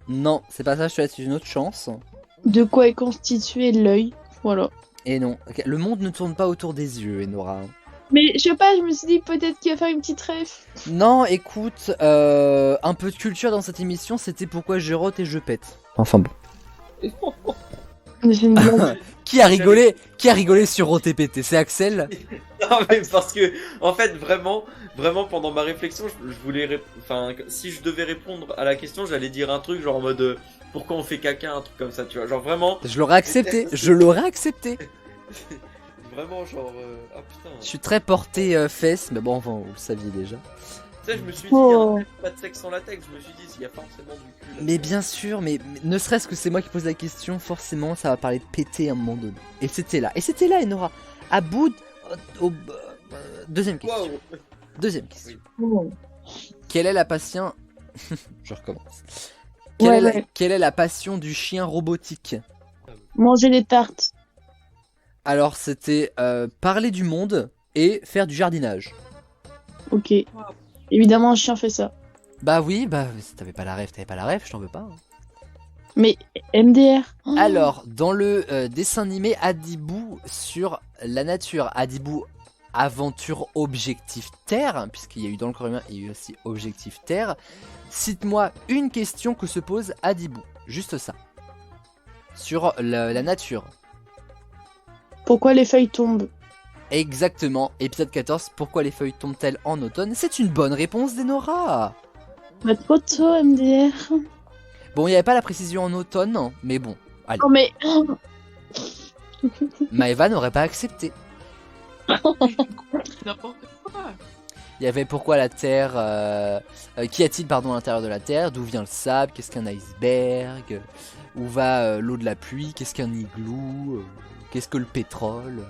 Non, c'est pas ça, je te laisse une autre chance. de quoi est constitué l'œil. Voilà. Et non, ok, le monde ne tourne pas autour des yeux, Enora. Mais je sais pas, je me suis dit peut-être qu'il va faire une petite ref. Non, écoute, un peu de culture dans cette émission, c'était pourquoi je rote et je pète. Enfin bon. Mais c'est une blague. Qui a rigolé sur roter péter? C'est Axel? Non mais parce que en fait vraiment pendant ma réflexion je voulais enfin si je devais répondre à la question j'allais dire un truc genre en mode pourquoi on fait caca, un truc comme ça, tu vois, genre vraiment Je l'aurais accepté, je l'aurais accepté. vraiment genre ah putain. Je suis très porté fesses, mais bon, enfin, vous le saviez déjà. Tu sais, je me suis dit il y a pas de sexe sans latex, je me suis dit il y a forcément du cul là. Mais bien sûr, mais ne serait-ce que c'est moi qui pose la question, forcément ça va parler de péter à un moment donné. Et c'était là, Enora, à bout deuxième question. Wow. Deuxième question. Bon. Quelle est la passion... Je recommence. Ouais. Quelle est la passion du chien robotique? Manger des tartes. Alors c'était parler du monde et faire du jardinage. Ok. Évidemment, un chien fait ça. Bah oui, bah si t'avais pas la ref, je t'en veux pas. Hein. Mais MDR. Oh. Alors, dans le dessin animé Adibou sur la nature, Adibou Aventure Objectif Terre, puisqu'il y a eu dans le corps humain, il y a eu aussi Objectif Terre, cite-moi une question que se pose Adibou, juste ça, sur la nature. Pourquoi les feuilles tombent? Exactement, épisode 14, pourquoi les feuilles tombent-elles en automne? C'est une bonne réponse d'Enora. Pas trop tôt, MDR. Bon, il n'y avait pas la précision en automne, mais bon, allez. Oh mais... Maëva n'aurait pas accepté. N'importe quoi. Il y avait pourquoi la Terre... qu'y a-t-il, pardon, à l'intérieur de la Terre? D'où vient le sable? Qu'est-ce qu'un iceberg? Où va l'eau de la pluie? Qu'est-ce qu'un igloo? Qu'est-ce que le pétrole?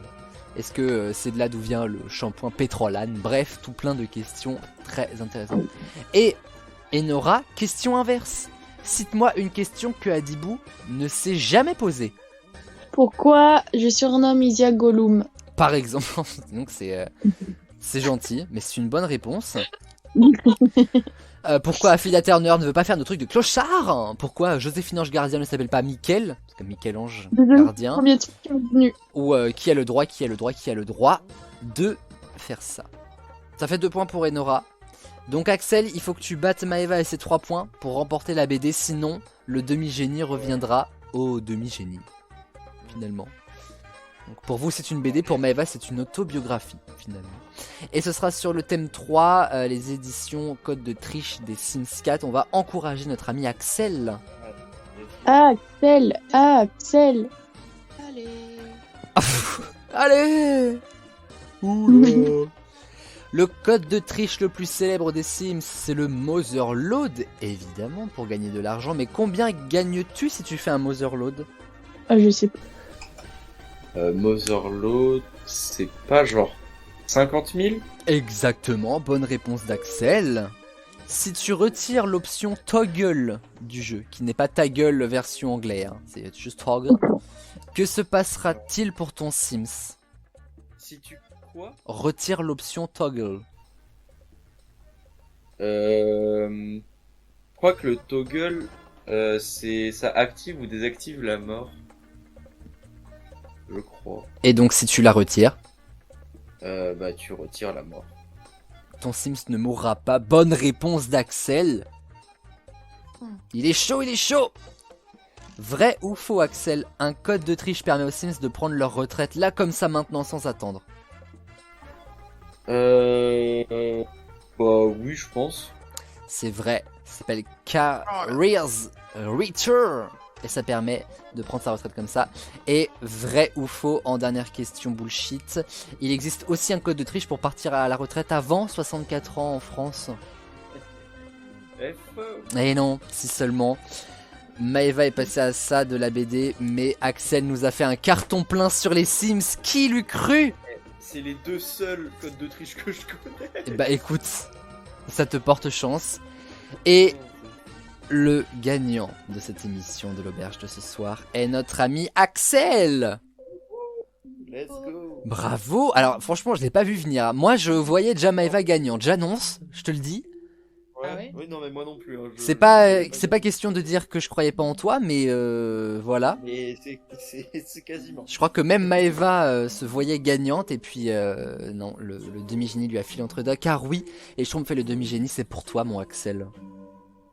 Est-ce que c'est de là d'où vient le shampoing Pétrolane? Bref, tout plein de questions très intéressantes. Et Enora, question inverse. Cite-moi une question que Adibou ne s'est jamais posée. Pourquoi je surnomme Isia Gollum? Par exemple, donc c'est gentil, mais c'est une bonne réponse. Pourquoi Affida Turner ne veut pas faire de trucs de clochard? Pourquoi Joséphine Ange Gardien ne s'appelle pas Michael? Parce que Michel-Ange Gardien. Premier truc qui est venu. Ou qui a le droit de faire ça. Ça fait 2 points pour Enora. Donc Axel, il faut que tu battes Maëva et ses 3 points pour remporter la BD, sinon le demi-génie reviendra au demi-génie. Finalement. Donc pour vous c'est une BD, pour Maëva c'est une autobiographie finalement. Et ce sera sur le thème 3, les éditions Code de triche des Sims 4. On va encourager notre ami Axel. Axel. Allez. Allez. Oula. Le code de triche le plus célèbre des Sims, c'est le Motherload, évidemment, pour gagner de l'argent. Mais combien gagnes-tu si tu fais un Motherload? Ah, je sais pas. Motherload, c'est pas genre 50 000? Exactement, bonne réponse d'Axel. Si tu retires l'option toggle du jeu, qui n'est pas ta gueule version anglais, hein, c'est juste toggle, que se passera-t-il pour ton Sims? Si tu quoi? Retire l'option toggle. Je crois que le toggle, ça active ou désactive la mort. Je crois. Et donc si tu la retires, Bah tu retires la mort. ton Sims ne mourra pas. Bonne réponse d'Axel. Il est chaud, il est chaud. Vrai ou faux, Axel? Un code de triche permet aux Sims de prendre leur retraite là comme ça maintenant sans attendre. Bah oui, je pense. C'est vrai, ça s'appelle Careers Return et ça permet de prendre sa retraite comme ça. Et vrai ou faux, en dernière question bullshit, il existe aussi un code de triche pour partir à la retraite avant 64 ans en France. Et non, si seulement. Maëva est passée à ça de la BD, mais Axel nous a fait un carton plein sur les Sims. Qui l'eût cru? C'est les deux seuls codes de triche que je connais. Eh bah écoute, ça te porte chance. Et le gagnant de cette émission de l'auberge de ce soir est notre ami Axel. Let's go. Bravo. Alors franchement, je l'ai pas vu venir. Moi, je voyais déjà Maëva gagnante. J'annonce, je te le dis. Ouais. Ah ouais Oui, non mais moi non plus. Hein, C'est pas question de dire que je croyais pas en toi, mais voilà. Mais c'est quasiment. Je crois que même Maëva se voyait gagnante et puis non, le demi-génie lui a filé entre deux. Car oui, et je fait le demi-génie, c'est pour toi mon Axel.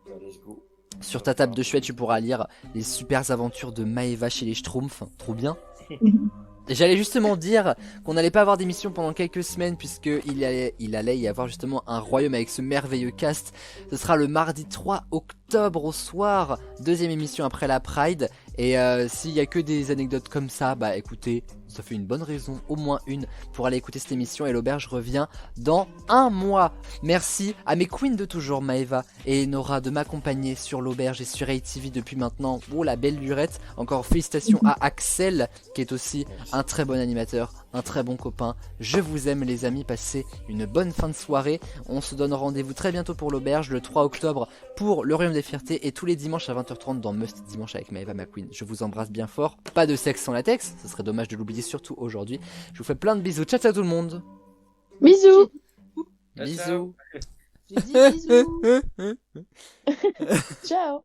Bah, let's go. Sur ta table de chevet, tu pourras lire les super aventures de Maëva chez les Schtroumpfs. Trop bien. Et j'allais justement dire qu'on n'allait pas avoir d'émission pendant quelques semaines puisque il allait y avoir justement un royaume avec ce merveilleux cast. Ce sera le mardi 3 octobre au soir, deuxième émission après la Pride. Et s'il y a que des anecdotes comme ça, bah écoutez, ça fait une bonne raison, au moins une, pour aller écouter cette émission. Et l'auberge revient dans un mois. Merci à mes queens de toujours, Maëva et Nora, de m'accompagner sur l'auberge et sur ATV depuis maintenant. Oh la belle lurette. Encore félicitations à Axel, qui est aussi un très bon animateur, un très bon copain. Je vous aime les amis, passez une bonne fin de soirée. On se donne rendez-vous très bientôt pour l'auberge, le 3 octobre pour le Royaume des Fiertés et tous les dimanches à 20h30 dans Must Dimanche avec Maëva McQueen. Je vous embrasse bien fort. Pas de sexe sans latex, ce serait dommage de l'oublier surtout aujourd'hui. Je vous fais plein de bisous. Ciao ciao tout le monde. Bisous. Ciao, Bisous. J'ai dit bisous. Ciao.